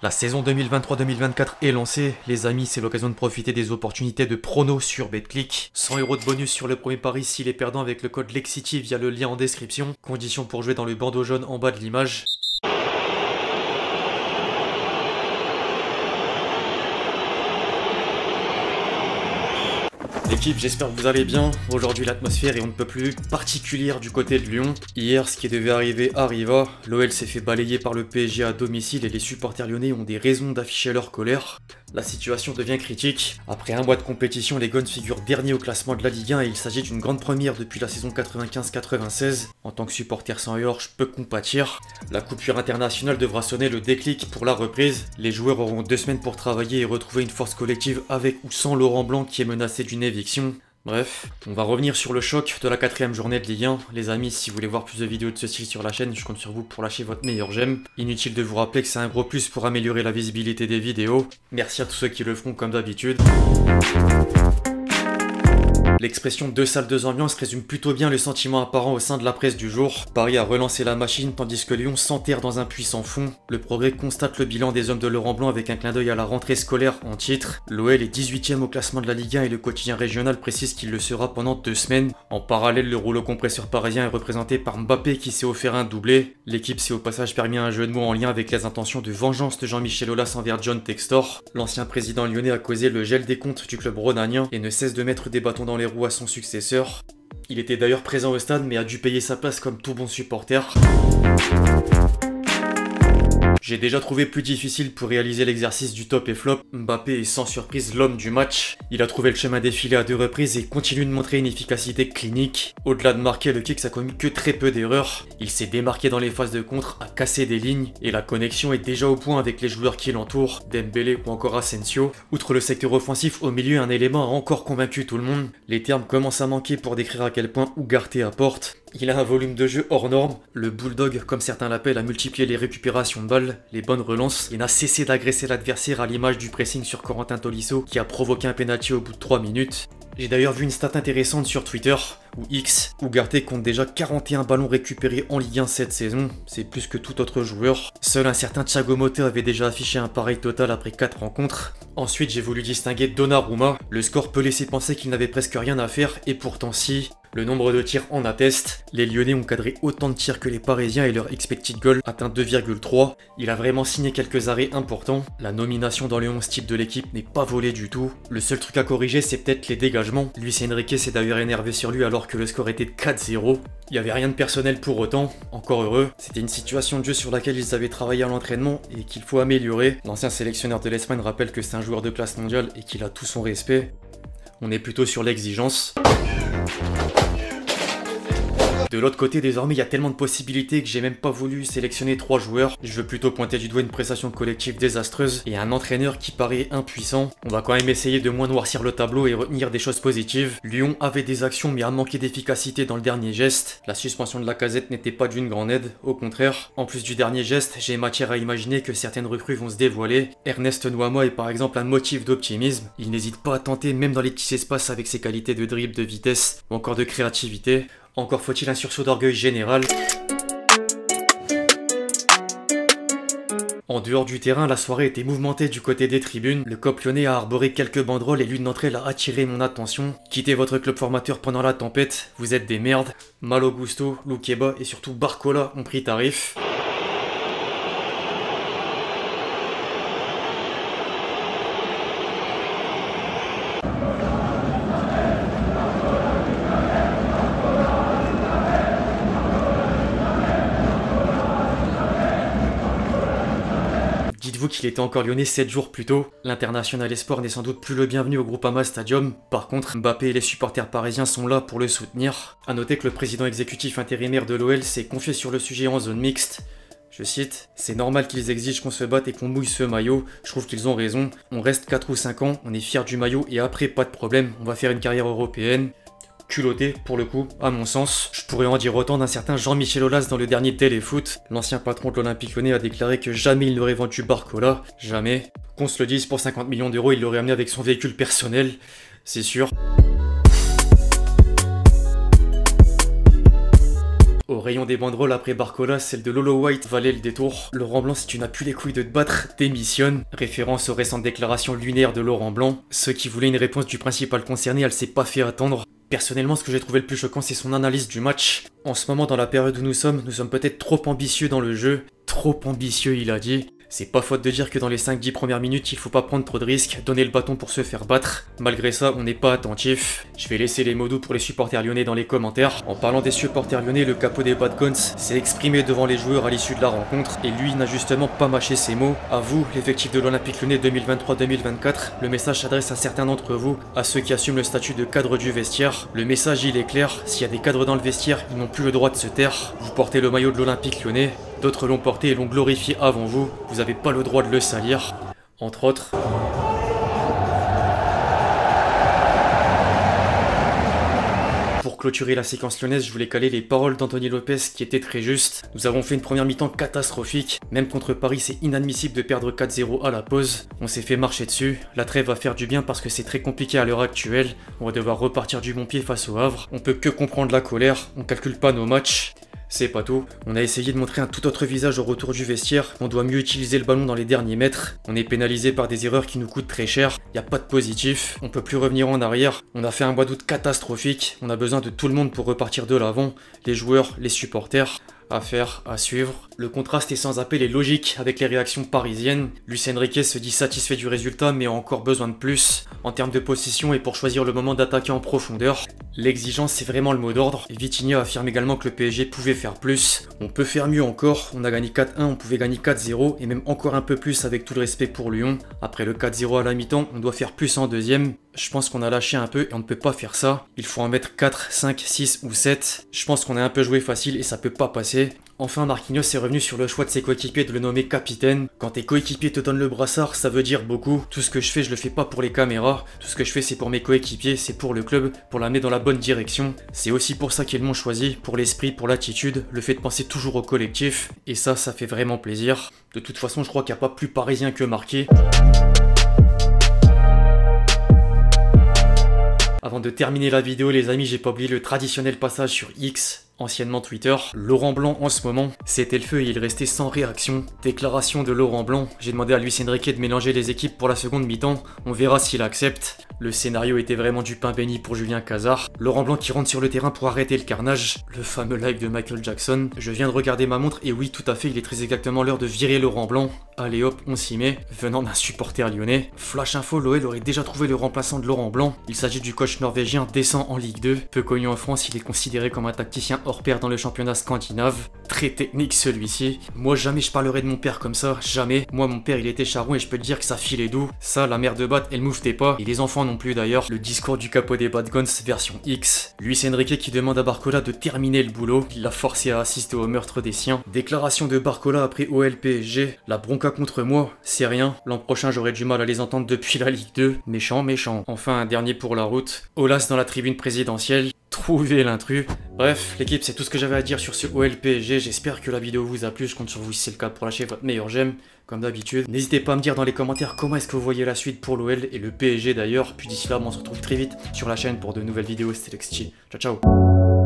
La saison 2023-2024 est lancée, les amis, c'est l'occasion de profiter des opportunités de pronos sur BetClick. 100 € de bonus sur le premier pari s'il est perdant avec le code LEXCITY via le lien en description. Conditions pour jouer dans le bandeau jaune en bas de l'image. L'équipe, j'espère que vous allez bien. Aujourd'hui, l'atmosphère est on ne peut plus particulière du côté de Lyon. Hier, ce qui devait arriver arriva. L'OL s'est fait balayer par le PSG à domicile et les supporters lyonnais ont des raisons d'afficher leur colère. La situation devient critique. Après un mois de compétition, les Guns figurent derniers au classement de la Ligue 1 et il s'agit d'une grande première depuis la saison 95-96. En tant que supporter sans heurts, je peux compatir. La coupure internationale devra sonner le déclic pour la reprise. Les joueurs auront 2 semaines pour travailler et retrouver une force collective avec ou sans Laurent Blanc qui est menacé d'une éviction. Bref, on va revenir sur le choc de la 4ème journée de Ligue 1. Les amis, si vous voulez voir plus de vidéos de ce style sur la chaîne, je compte sur vous pour lâcher votre meilleur j'aime. Inutile de vous rappeler que c'est un gros plus pour améliorer la visibilité des vidéos. Merci à tous ceux qui le feront comme d'habitude. L'expression 2 salles 2 ambiances résume plutôt bien le sentiment apparent au sein de la presse du jour. Paris a relancé la machine tandis que Lyon s'enterre dans un puissant fond. Le Progrès constate le bilan des hommes de Laurent Blanc avec un clin d'œil à la rentrée scolaire en titre. L'OL est 18ème au classement de la Ligue 1 et le quotidien régional précise qu'il le sera pendant 2 semaines. En parallèle, le rouleau compresseur parisien est représenté par Mbappé qui s'est offert un doublé. L'équipe s'est au passage permis un jeu de mots en lien avec les intentions de vengeance de Jean-Michel Aulas envers John Textor. L'ancien président lyonnais a causé le gel des comptes du club rhodanien et ne cesse de mettre des bâtons dans les roues à son successeur. Il était d'ailleurs présent au stade mais a dû payer sa place comme tout bon supporter. J'ai déjà trouvé plus difficile pour réaliser l'exercice du top et flop. Mbappé est sans surprise l'homme du match. Il a trouvé le chemin défilé à 2 reprises et continue de montrer une efficacité clinique. Au-delà de marquer, le Kicks a commis que très peu d'erreurs. Il s'est démarqué dans les phases de contre, a cassé des lignes et la connexion est déjà au point avec les joueurs qui l'entourent, Dembélé ou encore Asensio. Outre le secteur offensif, au milieu, un élément a encore convaincu tout le monde. Les termes commencent à manquer pour décrire à quel point Ugarte apporte. Il a un volume de jeu hors norme, le bulldog comme certains l'appellent a multiplié les récupérations de balles, les bonnes relances et n'a cessé d'agresser l'adversaire à l'image du pressing sur Corentin Tolisso qui a provoqué un penalty au bout de 3 minutes. J'ai d'ailleurs vu une stat intéressante sur Twitter, où X, Ugarte compte déjà 41 ballons récupérés en Ligue 1 cette saison, c'est plus que tout autre joueur. Seul un certain Thiago Motta avait déjà affiché un pareil total après 4 rencontres. Ensuite j'ai voulu distinguer Donnarumma, le score peut laisser penser qu'il n'avait presque rien à faire et pourtant si. Le nombre de tirs en atteste, les Lyonnais ont cadré autant de tirs que les Parisiens et leur expected goal atteint 2,3. Il a vraiment signé quelques arrêts importants. La nomination dans les 11 types de l'équipe n'est pas volée du tout. Le seul truc à corriger c'est peut-être les dégagements. Luis Enrique s'est d'ailleurs énervé sur lui alors que le score était de 4-0. Il n'y avait rien de personnel pour autant, encore heureux. C'était une situation de jeu sur laquelle ils avaient travaillé à l'entraînement et qu'il faut améliorer. L'ancien sélectionneur de l'Espagne rappelle que c'est un joueur de classe mondiale et qu'il a tout son respect. On est plutôt sur l'exigence. De l'autre côté, désormais, il y a tellement de possibilités que j'ai même pas voulu sélectionner 3 joueurs. Je veux plutôt pointer du doigt une prestation collective désastreuse et un entraîneur qui paraît impuissant. On va quand même essayer de moins noircir le tableau et retenir des choses positives. Lyon avait des actions mais a manqué d'efficacité dans le dernier geste. La suspension de Lacazette n'était pas d'une grande aide, au contraire. En plus du dernier geste, j'ai matière à imaginer que certaines recrues vont se dévoiler. Ernest Nuama est par exemple un motif d'optimisme. Il n'hésite pas à tenter même dans les petits espaces avec ses qualités de dribble, de vitesse ou encore de créativité. Encore faut-il un sursaut d'orgueil général. En dehors du terrain, la soirée était mouvementée du côté des tribunes. Le COP lyonnais a arboré quelques banderoles et l'une d'entre elles a attiré mon attention. Quittez votre club formateur pendant la tempête, vous êtes des merdes. Malo Gusto, Loukeba et surtout Barcola ont pris tarif. Dites-vous qu'il était encore lyonnais 7 jours plus tôt. L'international espoir n'est sans doute plus le bienvenu au Groupama Stadium. Par contre, Mbappé et les supporters parisiens sont là pour le soutenir. A noter que le président exécutif intérimaire de l'OL s'est confié sur le sujet en zone mixte. Je cite, « C'est normal qu'ils exigent qu'on se batte et qu'on mouille ce maillot. Je trouve qu'ils ont raison. On reste 4 ou 5 ans, on est fiers du maillot et après, pas de problème, on va faire une carrière européenne. » Culotté, pour le coup, à mon sens. Je pourrais en dire autant d'un certain Jean-Michel Aulas dans le dernier Téléfoot. L'ancien patron de l'Olympique Lyonnais a déclaré que jamais il n'aurait vendu Barcola. Jamais. Qu'on se le dise, pour 50 millions d'euros, il l'aurait amené avec son véhicule personnel. C'est sûr. Au rayon des banderoles après Barcola, celle de Lolo White valait le détour. Laurent Blanc, si tu n'as plus les couilles de te battre, démissionne. Référence aux récentes déclarations lunaires de Laurent Blanc. Ceux qui voulaient une réponse du principal concerné, elle s'est pas fait attendre. Personnellement, ce que j'ai trouvé le plus choquant, c'est son analyse du match. En ce moment, dans la période où nous sommes peut-être trop ambitieux dans le jeu. Trop ambitieux, il a dit. C'est pas faute de dire que dans les 5-10 premières minutes, il faut pas prendre trop de risques, donner le bâton pour se faire battre. Malgré ça, on n'est pas attentif. Je vais laisser les mots doux pour les supporters lyonnais dans les commentaires. En parlant des supporters lyonnais, le capot des Bad Guns s'est exprimé devant les joueurs à l'issue de la rencontre et lui n'a justement pas mâché ses mots. À vous, l'effectif de l'Olympique Lyonnais 2023-2024, le message s'adresse à certains d'entre vous, à ceux qui assument le statut de cadre du vestiaire. Le message, il est clair, s'il y a des cadres dans le vestiaire, ils n'ont plus le droit de se taire. Vous portez le maillot de l'Olympique Lyonnais. D'autres l'ont porté et l'ont glorifié avant vous. Vous n'avez pas le droit de le salir. Entre autres. Pour clôturer la séquence lyonnaise, je voulais caler les paroles d'Anthony Lopez qui étaient très justes. Nous avons fait une première mi-temps catastrophique. Même contre Paris, c'est inadmissible de perdre 4-0 à la pause. On s'est fait marcher dessus. La trêve va faire du bien parce que c'est très compliqué à l'heure actuelle. On va devoir repartir du bon pied face au Havre. On peut que comprendre la colère. On calcule pas nos matchs. C'est pas tout, on a essayé de montrer un tout autre visage au retour du vestiaire, on doit mieux utiliser le ballon dans les derniers mètres, on est pénalisé par des erreurs qui nous coûtent très cher, y a pas de positif, on peut plus revenir en arrière, on a fait un mois d'août catastrophique, on a besoin de tout le monde pour repartir de l'avant, les joueurs, les supporters. À faire, à suivre. Le contraste est sans appel et logique avec les réactions parisiennes. Luis Enrique se dit satisfait du résultat mais a encore besoin de plus en termes de possession et pour choisir le moment d'attaquer en profondeur. L'exigence c'est vraiment le mot d'ordre. Vitinha affirme également que le PSG pouvait faire plus. On peut faire mieux encore. On a gagné 4-1, on pouvait gagner 4-0 et même encore un peu plus avec tout le respect pour Lyon. Après le 4-0 à la mi-temps, on doit faire plus en deuxième. Je pense qu'on a lâché un peu et on ne peut pas faire ça. Il faut en mettre 4, 5, 6 ou 7. Je pense qu'on a un peu joué facile et ça peut pas passer. Enfin, Marquinhos est revenu sur le choix de ses coéquipiers de le nommer capitaine. Quand tes coéquipiers te donnent le brassard, ça veut dire beaucoup. Tout ce que je fais, je le fais pas pour les caméras. Tout ce que je fais, c'est pour mes coéquipiers, c'est pour le club, pour l'amener dans la bonne direction. C'est aussi pour ça qu'ils m'ont choisi, pour l'esprit, pour l'attitude, le fait de penser toujours au collectif. Et ça fait vraiment plaisir. De toute façon, je crois qu'il n'y a pas plus parisien que Marqué. Avant de terminer la vidéo les amis, j'ai pas oublié le traditionnel passage sur X, anciennement Twitter. Laurent Blanc en ce moment, c'était le feu et il restait sans réaction. Déclaration de Laurent Blanc, j'ai demandé à Luis Enrique de mélanger les équipes pour la seconde mi-temps, on verra s'il accepte. Le scénario était vraiment du pain béni pour Julien Cazard. Laurent Blanc qui rentre sur le terrain pour arrêter le carnage. Le fameux live de Michael Jackson. Je viens de regarder ma montre et oui tout à fait, il est très exactement l'heure de virer Laurent Blanc. Allez hop, on s'y met, venant d'un supporter lyonnais. Flash info, l'OL aurait déjà trouvé le remplaçant de Laurent Blanc. Il s'agit du coach norvégien descend en Ligue 2. Peu connu en France, il est considéré comme un tacticien hors pair dans le championnat scandinave. Très technique celui-ci. Moi jamais je parlerai de mon père comme ça, jamais. Moi mon père il était charron et je peux te dire que ça filait doux. Ça la mère de Bat elle mouvetait pas. Et les enfants non plus d'ailleurs. Le discours du capot des Bad Guns version X. Luis Enrique qui demande à Barcola de terminer le boulot. Il l'a forcé à assister au meurtre des siens. Déclaration de Barcola après OL PSG. La bronca contre moi, c'est rien. L'an prochain j'aurai du mal à les entendre depuis la Ligue 2. Méchant, méchant. Enfin un dernier pour la route. Olas dans la tribune présidentielle. Trouver l'intrus. Bref, l'équipe, c'est tout ce que j'avais à dire sur ce OL PSG. J'espère que la vidéo vous a plu. Je compte sur vous si c'est le cas pour lâcher votre meilleur j'aime, comme d'habitude. N'hésitez pas à me dire dans les commentaires comment est-ce que vous voyez la suite pour l'OL et le PSG d'ailleurs. Puis d'ici là, on se retrouve très vite sur la chaîne pour de nouvelles vidéos. C'était Lexti. Ciao, ciao.